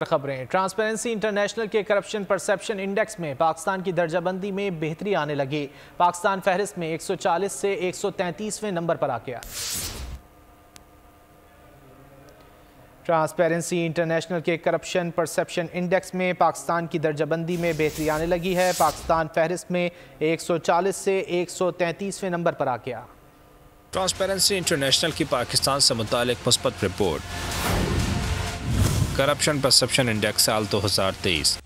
خبریں transparency international کے corruption perception index میں پاکستان کی درجہ بندی میں بہتری آنے لگی۔ پاکستان فہرست میں 140 سے 133ویں نمبر پر آ گیا۔ ٹرانسپیرنسی انٹرنیشنل کے کرپشن پرسپشن انڈیکس میں پاکستان کی درجہ بندی میں بہتری آنے لگی ہے۔ پاکستان فہرست میں 140 سے 133ویں نمبر پر آ گیا۔ ٹرانسپیرنسی انٹرنیشنل کی پاکستان سے متعلق مثبت رپورٹ۔ کرپشن پرسپشن انڈیکس سال 2023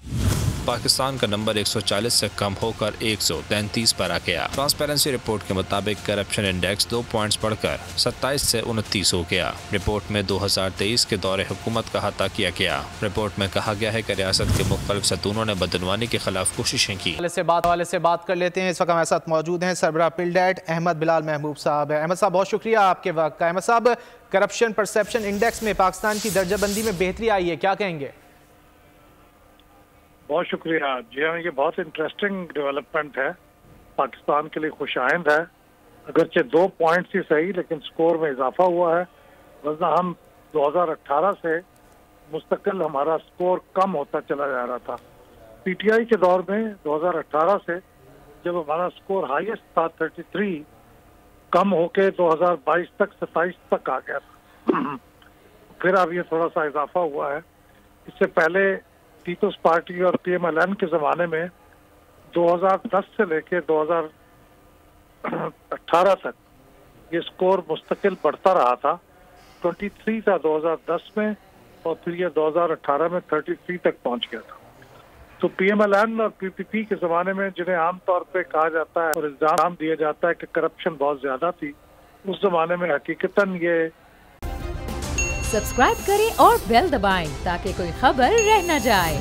پاکستان کا نمبر 140 سے کم ہو کر 133 پر آ گیا۔ ٹرانسپیرنسی رپورٹ کے مطابق کرپشن انڈیکس 2 پوائنٹس بڑھ کر 27 سے 29 ہو گیا۔ رپورٹ میں 2023 کے دور حکومت کا احاطہ کیا گیا۔ رپورٹ میں کہا گیا ہے کہ ریاست کے مختلف ستونوں نے بدعنوانی کے خلاف کوششیں کی۔ حوالے سے بات کر لیتے ہیں۔ اس وقت ہمارے ساتھ موجود ہیں سربراہ پلڈیٹ احمد بلال محبوب صاحب۔ احمد صاحب بہت شکریہ آپ کے وقت کا۔ احمد صاحب، کرپشن پرسپشن انڈیکس میں پاکستان کی درجہ بندی میں بہتری آئی ہے، کیا کہیں گے؟ بہت شکریہ۔ جی ہاں، یہ بہت انٹرسٹنگ ڈیولپمنٹ ہے، پاکستان کے لیے خوش آئند ہے۔ اگرچہ 2 پوائنٹس ہی صحیح، لیکن سکور میں اضافہ ہوا ہے، ورنہ ہم 2018 سے مستقل ہمارا سکور کم ہوتا چلا جا رہا تھا۔ پی ٹی آئی کے دور میں 2018 سے جب ہمارا سکور ہائیسٹ تھا 33، کم ہو کے 2022 تک 27 تک آ گیا تھا۔ پھر اب یہ تھوڑا سا اضافہ ہوا ہے۔ اس سے پہلے پیپلز پارٹی اور پی ایم ایل این کے زمانے میں 2010 سے لے کے 2018 تک یہ سکور مستقل بڑھتا رہا تھا۔ 23 تھا 2010 میں، اور پھر یہ 2018 میں 33 تک پہنچ گیا تھا۔ تو پی ایم ایل این اور پی پی پی کے زمانے میں جنہیں عام طور پہ کہا جاتا ہے اور الزام دیا جاتا ہے کہ کرپشن بہت زیادہ تھی، اس زمانے میں حقیقتاً یہ سبسکرائب کریں اور بیل دبائیں تاکہ کوئی خبر رہ نہ جائے۔